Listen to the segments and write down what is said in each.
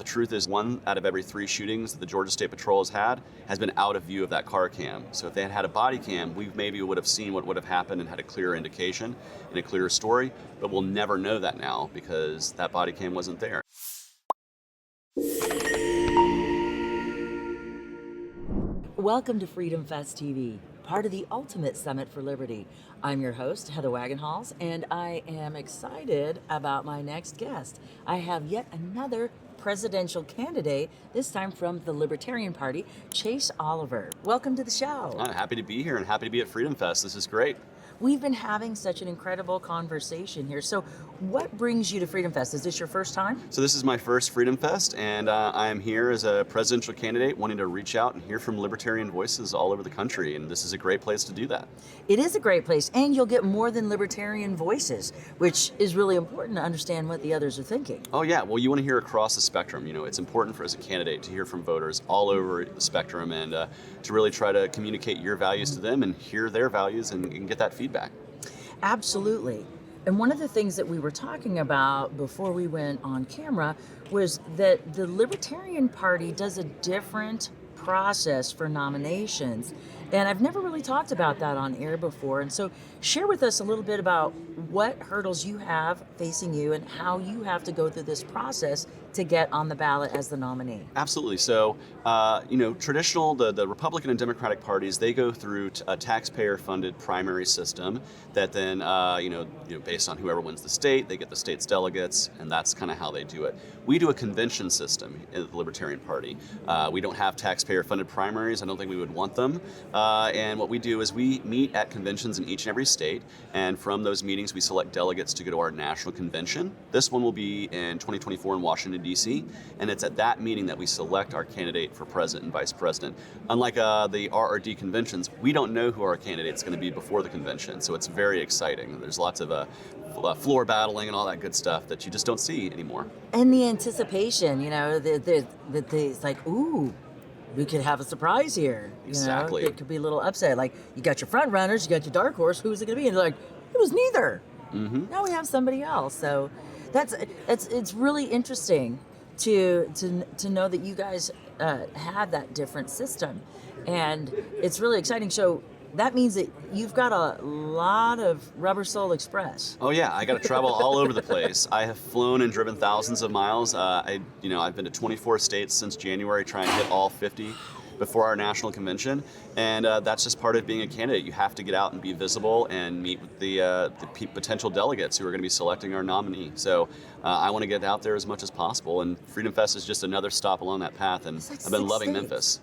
The truth is 1 out of every 3 shootings that the Georgia State Patrol has had has been out of view of that car cam. So if they had had a body cam, we maybe would have seen what would have happened and had a clearer indication and a clearer story, but we'll never know that now because that body cam wasn't there. Welcome to FreedomFest TV, part of the Ultimate Summit for Liberty. I'm your host, Heather Wagenhals, and I am excited about my next guest. I have yet another presidential candidate, this time from the Libertarian Party, Chase Oliver. Welcome to the show. I'm happy to be here and happy to be at FreedomFest. This is great. We've been having such an incredible conversation here. So what brings you to Freedom Fest? Is this your first time? So this is my first Freedom Fest, and I am here as a presidential candidate wanting to reach out and hear from libertarian voices all over the country, and this is a great place to do that. It is a great place, and you'll get more than libertarian voices, which is really important to understand what the others are thinking. Oh yeah, well you want to hear across the spectrum. You know, it's important for as a candidate to hear from voters all over the spectrum and to really try to communicate your values to them and hear their values and get that feedback. Absolutely. And one of the things that we were talking about before we went on camera was that the Libertarian Party does a different process for nominations. And I've never really talked about that on air before. And so share with us a little bit about what hurdles you have facing you and how you have to go through this process to get on the ballot as the nominee. Absolutely. So, traditional, the Republican and Democratic parties, they go through a taxpayer-funded primary system that then, based on whoever wins the state, they get the state's delegates, and that's kind of how they do it. We do a convention system in the Libertarian Party. We don't have taxpayer-funded primaries. I don't think we would want them. And what we do is we meet at conventions in each and every state, and from those meetings, we select delegates to go to our national convention. This one will be in 2024 in Washington, D.C., and it's at that meeting that we select our candidate for president and vice president. Unlike the RRD conventions, we don't know who our candidate's going to be before the convention, so it's very exciting. There's lots of floor battling and all that good stuff that you just don't see anymore. And the anticipation, it's like, ooh, we could have a surprise here. Exactly. It could be a little upset. Like, you got your front runners, you got your dark horse, who's it going to be? And they're like, it was neither. Mm-hmm. Now we have somebody else. So it's really interesting to know that you guys have that different system, and it's really exciting. So that means that you've got a lot of Rubber Soul Express. Oh yeah, I got to travel all over the place. I have flown and driven thousands of miles. I've been to 24 states since January, trying to hit all 50 before our national convention, and that's just part of being a candidate. You have to get out and be visible and meet with the potential delegates who are going to be selecting our nominee. So I want to get out there as much as possible, and Freedom Fest is just another stop along that path, and Like I've been loving states. Memphis.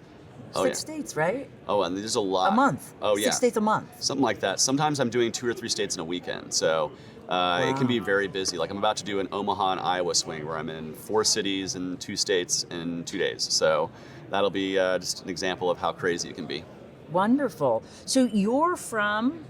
Six states, right? Oh, and there's a lot. A month. Oh, yeah. 6 states a month. Something like that. Sometimes I'm doing 2 or 3 states in a weekend, so it can be very busy. Like I'm about to do an Omaha and Iowa swing where I'm in 4 cities and 2 states in 2 days. So that'll be just an example of how crazy it can be. Wonderful. So you're from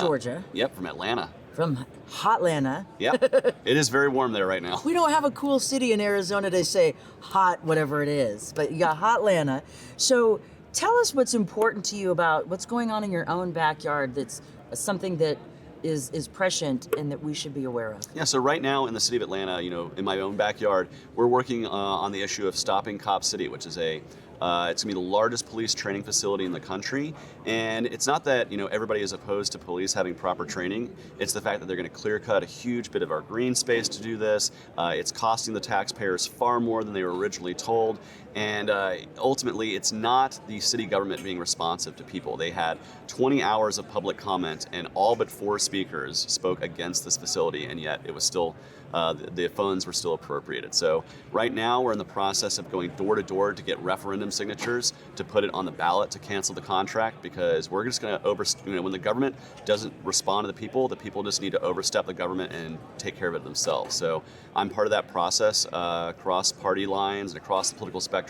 Georgia. Yep, from Atlanta. From Hotlanta. Yep. It is very warm there right now. We don't have a cool city in Arizona to say hot whatever it is, but you got Hotlanta. So tell us what's important to you about what's going on in your own backyard that's something that is prescient and that we should be aware of. Yeah, so right now in the city of Atlanta, in my own backyard, we're working on the issue of stopping Cop City, which is it's going to be the largest police training facility in the country. And it's not that, everybody is opposed to police having proper training. It's the fact that they're going to clear cut a huge bit of our green space to do this. It's costing the taxpayers far more than they were originally told. And ultimately, it's not the city government being responsive to people. They had 20 hours of public comment, and all but 4 speakers spoke against this facility, and yet it was still, the funds were still appropriated. So right now, we're in the process of going door to door to get referendum signatures to put it on the ballot to cancel the contract, because we're just going to when the government doesn't respond to the people just need to overstep the government and take care of it themselves. So I'm part of that process across party lines and across the political spectrum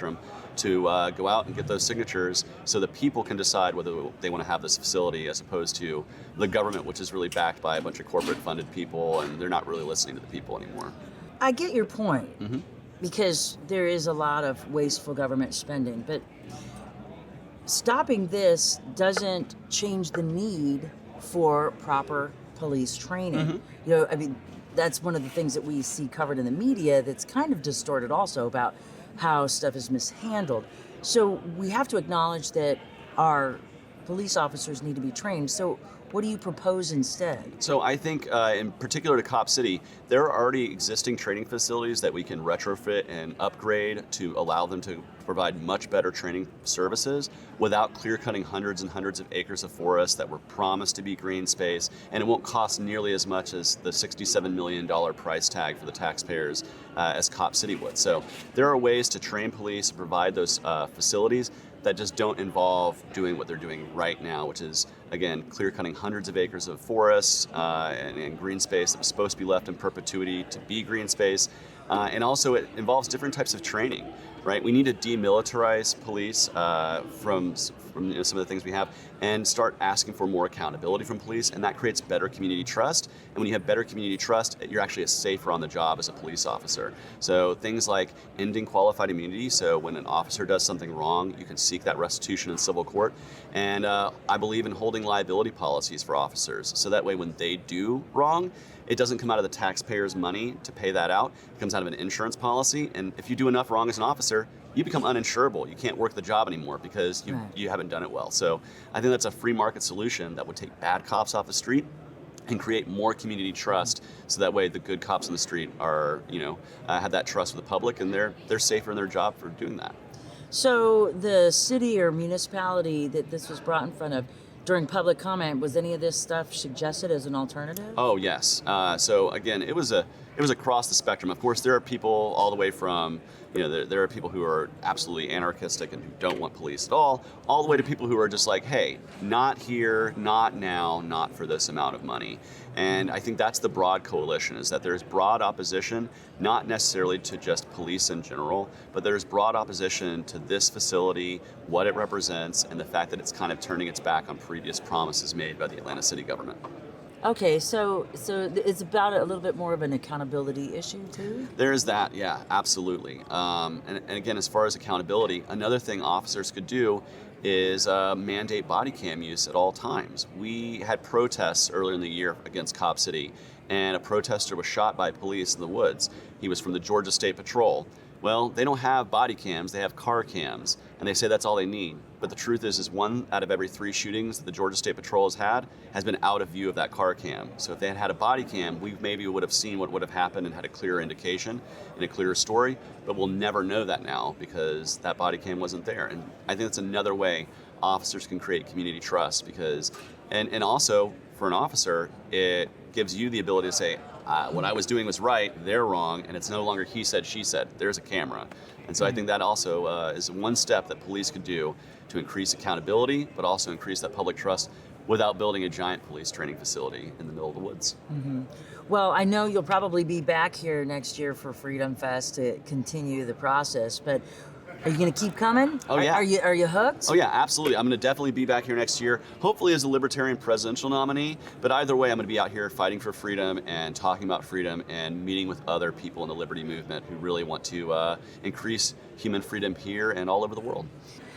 to go out and get those signatures so that people can decide whether they want to have this facility as opposed to the government, which is really backed by a bunch of corporate funded people, and they're not really listening to the people anymore. I get your point, Mm-hmm. because there is a lot of wasteful government spending, but stopping this doesn't change the need for proper police training. Mm-hmm. that's one of the things that we see covered in the media that's kind of distorted also about how stuff is mishandled. So we have to acknowledge that our police officers need to be trained. So what do you propose instead? So I think in particular to Cop City, there are already existing training facilities that we can retrofit and upgrade to allow them to provide much better training services without clear-cutting hundreds and hundreds of acres of forest that were promised to be green space, and it won't cost nearly as much as the $67 million price tag for the taxpayers as Cop City would. So there are ways to train police and provide those facilities that just don't involve doing what they're doing right now, which is, again, clear-cutting hundreds of acres of forests and green space that was supposed to be left in perpetuity to be green space. And also it involves different types of training, right? We need to demilitarize police from some of the things we have and start asking for more accountability from police, and that creates better community trust. And when you have better community trust, you're actually safer on the job as a police officer. So things like ending qualified immunity, so when an officer does something wrong, you can seek that restitution in civil court. And I believe in holding liability policies for officers, so that way when they do wrong, it doesn't come out of the taxpayers' money to pay that out. It comes out of an insurance policy, and if you do enough wrong as an officer, you become uninsurable. You can't work the job anymore because you haven't done it well. So I think that's a free market solution that would take bad cops off the street and create more community trust, so that way the good cops on the street are, have that trust with the public, and they're safer in their job for doing that. So the city or municipality that this was brought in front of, during public comment, was any of this stuff suggested as an alternative? Oh yes. So again, it was across the spectrum. Of course, there are people all the way from, there are people who are absolutely anarchistic and who don't want police at all the way to people who are just like, hey, not here, not now, not for this amount of money. And I think that's the broad coalition, is that there's broad opposition, not necessarily to just police in general, but there's broad opposition to this facility, what it represents, and the fact that it's kind of turning its back on previous promises made by the Atlanta City government. Okay, so it's about a little bit more of an accountability issue too? There is that, yeah, absolutely. And again, as far as accountability, another thing officers could do is mandate body cam use at all times. We had protests earlier in the year against Cop City, and a protester was shot by police in the woods. He was from the Georgia State Patrol. Well, they don't have body cams, they have car cams, and they say that's all they need. But the truth is 1 out of every 3 shootings that the Georgia State Patrol has had has been out of view of that car cam. So if they had had a body cam, we maybe would have seen what would have happened and had a clearer indication and a clearer story, but we'll never know that now because that body cam wasn't there. And I think that's another way officers can create community trust, because, and also for an officer, it gives you the ability to say, what I was doing was right, they're wrong, and it's no longer he said, she said. There's a camera. And so I think that also is one step that police could do to increase accountability, but also increase that public trust without building a giant police training facility in the middle of the woods. Mm-hmm. Well, I know you'll probably be back here next year for Freedom Fest to continue the process, but are you going to keep coming? Oh, yeah. Are you hooked? Oh, yeah, absolutely. I'm going to definitely be back here next year, hopefully as a Libertarian presidential nominee. But either way, I'm going to be out here fighting for freedom and talking about freedom and meeting with other people in the liberty movement who really want to increase human freedom here and all over the world.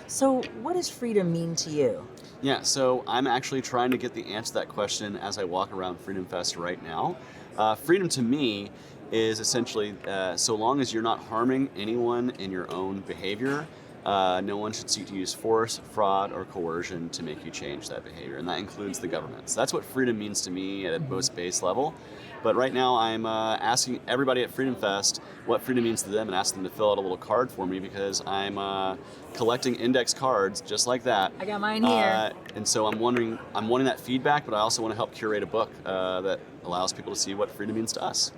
So what does freedom mean to you? Yeah, so I'm actually trying to get the answer to that question as I walk around Freedom Fest right now. Freedom to me is essentially so long as you're not harming anyone in your own behavior, no one should seek to use force, fraud, or coercion to make you change that behavior, and that includes the government. So that's what freedom means to me at a most base level. But right now I'm asking everybody at Freedom Fest what freedom means to them and asking them to fill out a little card for me, because I'm collecting index cards just like that. I got mine here. And so I'm wanting that feedback, but I also want to help curate a book that allows people to see what freedom means to us.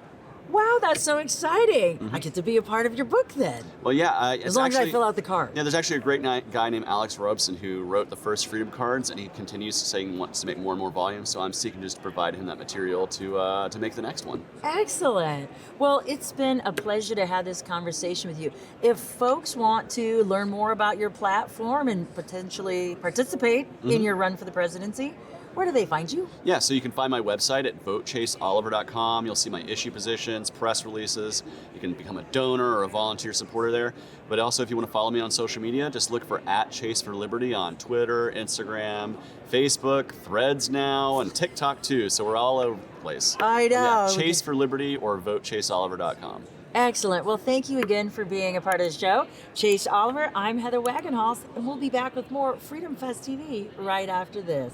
Wow, that's so exciting. Mm-hmm. I get to be a part of your book then. Well, yeah. As long as I fill out the card. Yeah, there's actually a great guy named Alex Robeson who wrote the first Freedom cards, and he continues to say he wants to make more and more volumes, so I'm seeking just to provide him that material to make the next one. Excellent. Well, it's been a pleasure to have this conversation with you. If folks want to learn more about your platform and potentially participate in your run for the presidency, Where do they find you? Yeah, so you can find my website at votechaseoliver.com. You'll see my issue positions, press releases. You can become a donor or a volunteer supporter there. But also, if you want to follow me on social media, just look for @ChaseForLiberty on Twitter, Instagram, Facebook, Threads now, and TikTok too. So we're all over the place. I know. Yeah, Chase for Liberty or votechaseoliver.com. Excellent. Well, thank you again for being a part of the show. Chase Oliver, I'm Heather Wagenhals, and we'll be back with more Freedom Fest TV right after this.